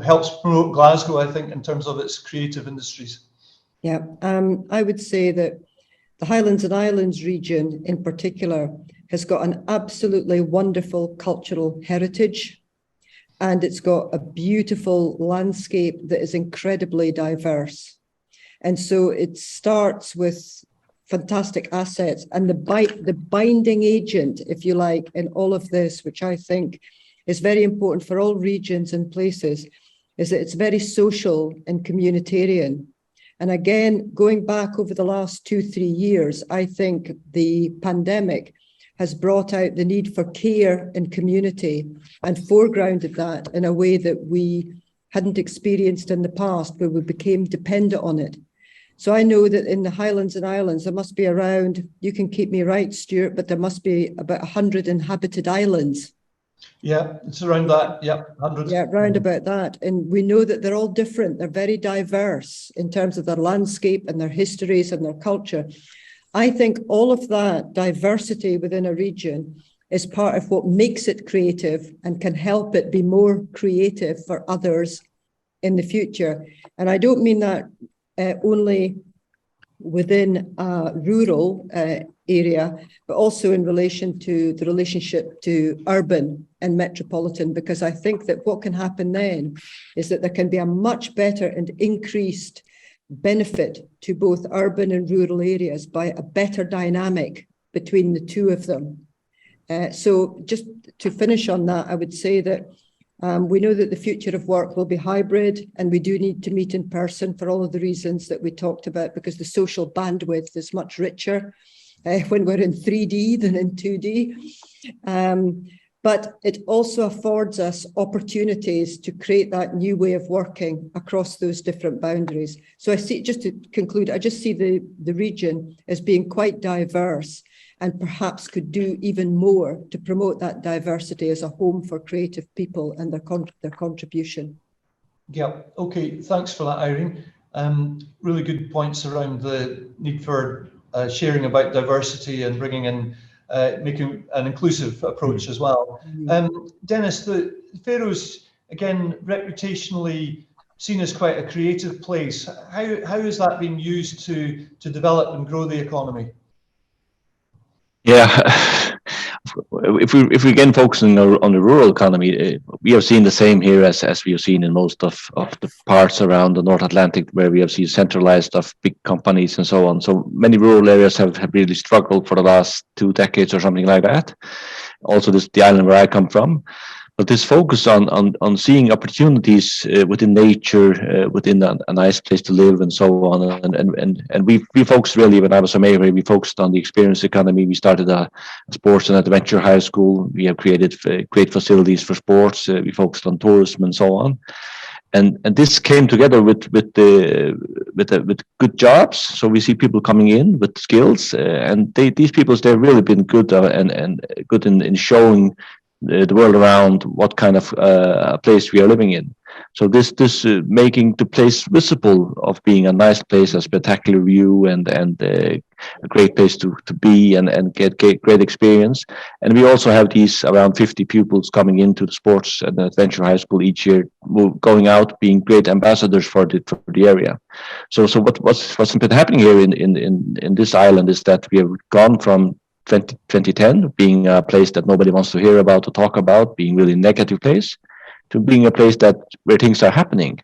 helps promote Glasgow, I think, in terms of its creative industries. Yeah, I would say that the Highlands and Islands region in particular has got an absolutely wonderful cultural heritage, and it's got a beautiful landscape that is incredibly diverse. And so it starts with fantastic assets, and the binding agent, if you like, in all of this, which I think is very important for all regions and places, is that it's very social and communitarian. And again, going back over the last 2-3 years, I think the pandemic has brought out the need for care and community and foregrounded that in a way that we hadn't experienced in the past, where we became dependent on it. So I know that in the Highlands and Islands, there must be around, you can keep me right, Stuart, but there must be about 100 inhabited islands. Yeah, it's around that. Yeah, 100. Yeah, round about that. And we know that they're all different. They're very diverse in terms of their landscape and their histories and their culture. I think all of that diversity within a region is part of what makes it creative and can help it be more creative for others in the future. And I don't mean that only within a rural area, but also in relation to the relationship to urban and metropolitan, because I think that what can happen then is that there can be a much better and increased benefit to both urban and rural areas by a better dynamic between the two of them. So just to finish on that, I would say that we know that the future of work will be hybrid, and we do need to meet in person for all of the reasons that we talked about, because the social bandwidth is much richer when we're in 3D than in 2D. But it also affords us opportunities to create that new way of working across those different boundaries. So I see, just to conclude, I just see the region as being quite diverse, and perhaps could do even more to promote that diversity as a home for creative people and their contribution. Yeah, okay, thanks for that, Irene. Really good points around the need for sharing about diversity and bringing in, making an inclusive approach as well. Dennis, the Faroes, again, reputationally seen as quite a creative place. How is that being used to develop and grow the economy? Yeah, if we again focusing on the rural economy, we have seen the same here as we have seen in most of the parts around the North Atlantic, where we have seen centralized of big companies and so on. So many rural areas have really struggled for the last 2 decades or something like that. Also, the island where I come from. But this focus on seeing opportunities within nature, within a nice place to live, and so on, and we focused really, when I was a mayor, we focused on the experience economy. We started a sports and adventure high school. We have created great facilities for sports. We focused on tourism and so on, and this came together with good jobs. So we see people coming in with skills, and these people, they've really been good and good in showing the world around what kind of place we are living in. So this making the place visible of being a nice place, a spectacular view, and a great place to be and get great experience. And we also have these around 50 pupils coming into the sports and adventure high school each year, going out being great ambassadors for the area. So what's been happening here in this island is that we have gone from 2010 being a place that nobody wants to hear about or talk about, being really a negative place, to being a place where things are happening,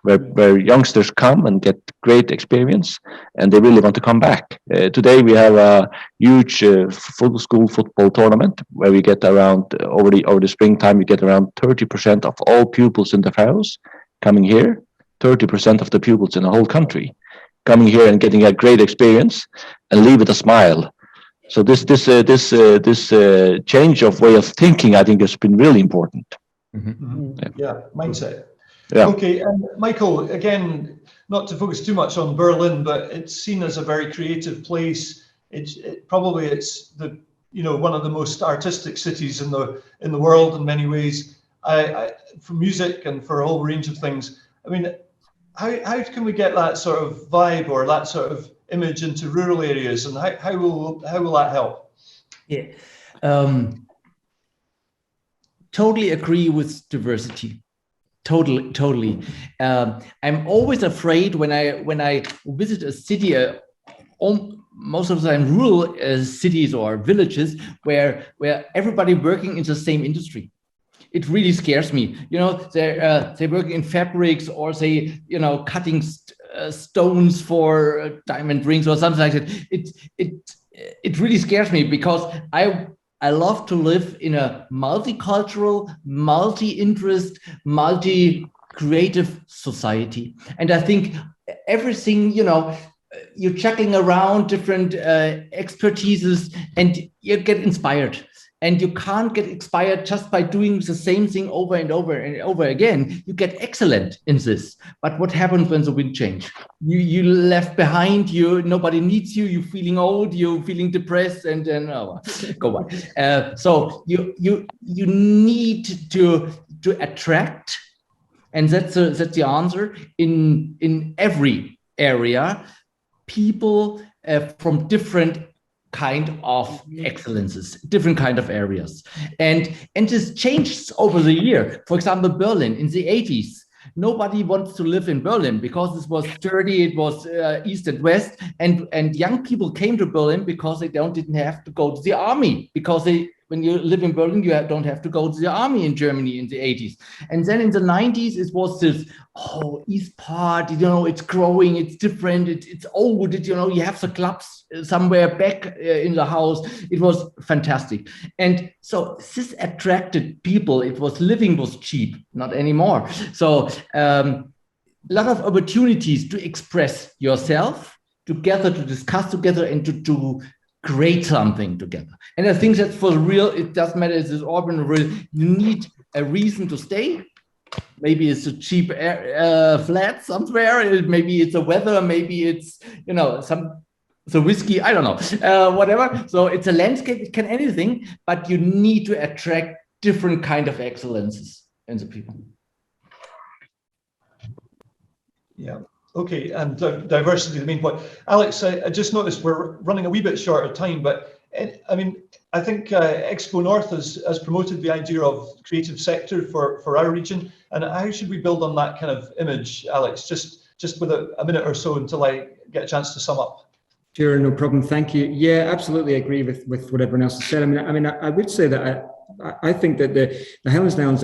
where youngsters come and get great experience, and they really want to come back. Today we have a huge full school football tournament where we get around over the springtime, we get around 30% of all pupils in the Faroes coming here, 30% of the pupils in the whole country coming here and getting a great experience and leave with a smile. So this change of way of thinking, I think, has been really important. Yeah, mindset. Yeah. Okay, Michael, again, not to focus too much on Berlin, but it's seen as a very creative place. It's the one of the most artistic cities in the world in many ways. For music and for a whole range of things. I mean, how can we get that sort of vibe or that sort of image into rural areas, and how will that help? Yeah, totally agree with diversity. Totally. I'm always afraid when I visit a city, most of the time rural cities or villages where everybody working in the same industry. It really scares me. They work in fabrics, or say, cutting stones for diamond rings or something like that. It really scares me, because I love to live in a multicultural, multi-interest, multi-creative society. And I think everything, you're chucking around different expertises and you get inspired. And you can't get inspired just by doing the same thing over and over and over again. You get excellent in this. But what happens when the wind changes? You left behind. Nobody needs you. You're feeling old. You're feeling depressed, and then go on. So you need to attract, and that's the answer in every area. People from different kind of excellences, different kind of areas. And this changes over the year. For example, Berlin in the 80s, nobody wants to live in Berlin because it was dirty, it was east and west, and young people came to Berlin because they didn't have to go to the army, because when you live in Berlin, you don't have to go to the army in Germany in the 80s. And then in the 90s, it was this, East part, it's growing, it's different, it's old, you have the clubs somewhere back in the house. It was fantastic. And so this attracted people. Living was cheap, not anymore. So a lot of opportunities to express yourself together, to discuss together, and to create something together. And I think that for real, it doesn't matter if it's urban or rural, you need a reason to stay. Maybe it's a cheap flat somewhere, maybe it's the weather, maybe it's, the whiskey, I don't know, whatever. So it's a landscape, it can anything, but you need to attract different kind of excellences in the people. Yeah. Okay, and diversity, the main point. Alex, I just noticed we're running a wee bit short of time, but I mean, I think XpoNorth has promoted the idea of creative sector for our region. And how should we build on that kind of image, Alex? Just with a minute or so until I get a chance to sum up. Sure, no problem. Thank you. Yeah, absolutely agree with what everyone else has said. I mean, I would say that I think that the Highlands and Islands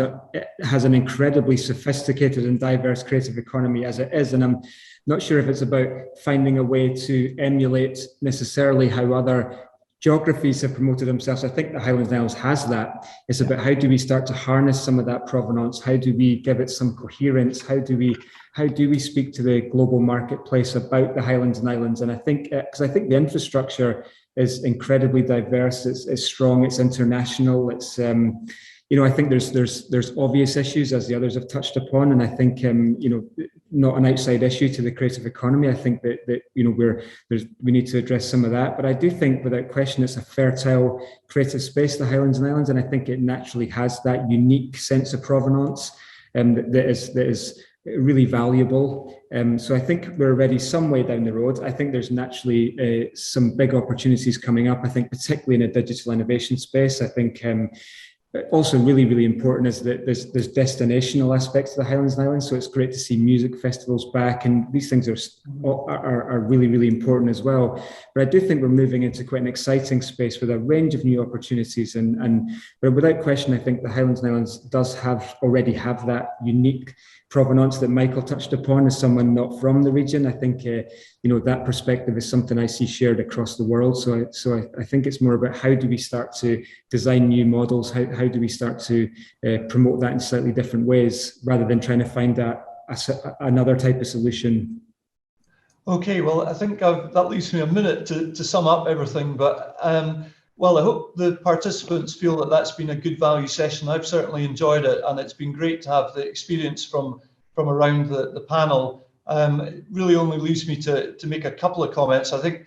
has an incredibly sophisticated and diverse creative economy as it is, and I'm not sure if it's about finding a way to emulate necessarily how other geographies have promoted themselves. I think the Highlands and Islands has that. It's about how do we start to harness some of that provenance? How do we give it some coherence? How do we speak to the global marketplace about the Highlands and Islands? And I think, because I think the infrastructure is incredibly diverse, it's strong, it's international, it's I think there's obvious issues, as the others have touched upon, and I think not an outside issue to the creative economy. I think that we need to address some of that, but I do think without question it's a fertile creative space, the Highlands and Islands, and I think it naturally has that unique sense of provenance that is really valuable. So I think we're already some way down the road. I think there's naturally some big opportunities coming up. I think particularly in a digital innovation space. I think also really, really important is that there's destinational aspects to the Highlands and Islands. So it's great to see music festivals back, and these things are really, really important as well. But I do think we're moving into quite an exciting space with a range of new opportunities. But without question, I think the Highlands and Islands does already have that unique provenance that Michael touched upon as someone not from the region. I think that perspective is something I see shared across the world. So I think it's more about how do we start to design new models? How do we start to promote that in slightly different ways, rather than trying to find another type of solution? Okay, well, I think that leaves me a minute to sum up everything, but well, I hope the participants feel that that's been a good value session. I've certainly enjoyed it, and it's been great to have the experience from around the panel. It really only leaves me to make a couple of comments. I think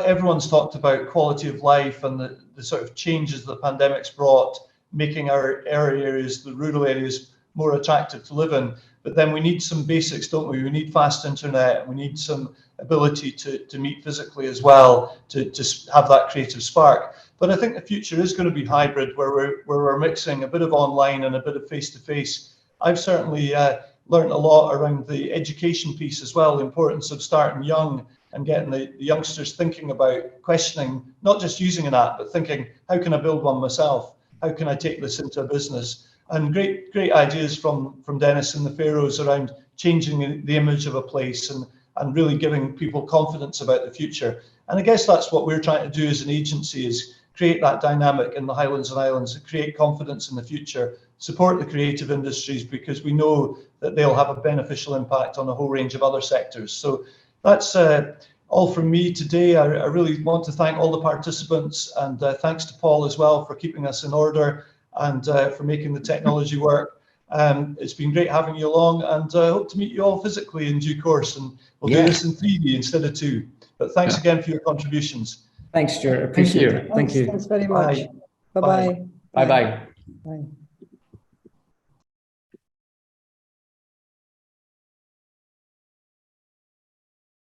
everyone's talked about quality of life and the sort of changes the pandemic's brought, making our areas, the rural areas, more attractive to live in. But then we need some basics, don't we? We need fast internet. We need some ability to meet physically as well, to have that creative spark. But I think the future is going to be hybrid, where we're mixing a bit of online and a bit of face-to-face. I've certainly learned a lot around the education piece as well, the importance of starting young and getting the youngsters thinking about questioning, not just using an app, but thinking, how can I build one myself? How can I take this into a business? And great ideas from Dennis and the Faroes around changing the image of a place and really giving people confidence about the future. And I guess that's what we're trying to do as an agency, is create that dynamic in the Highlands and Islands, create confidence in the future, support the creative industries, because we know that they'll have a beneficial impact on a whole range of other sectors. So that's all from me today. I really want to thank all the participants, and thanks to Paul as well for keeping us in order and for making the technology work. It's been great having you along, and I hope to meet you all physically in due course, and we'll do this in 3D instead of 2. But thanks again for your contributions. Thanks, Stuart. Appreciate it. Thank you. Thanks very much. Bye-bye. Bye-bye. Bye.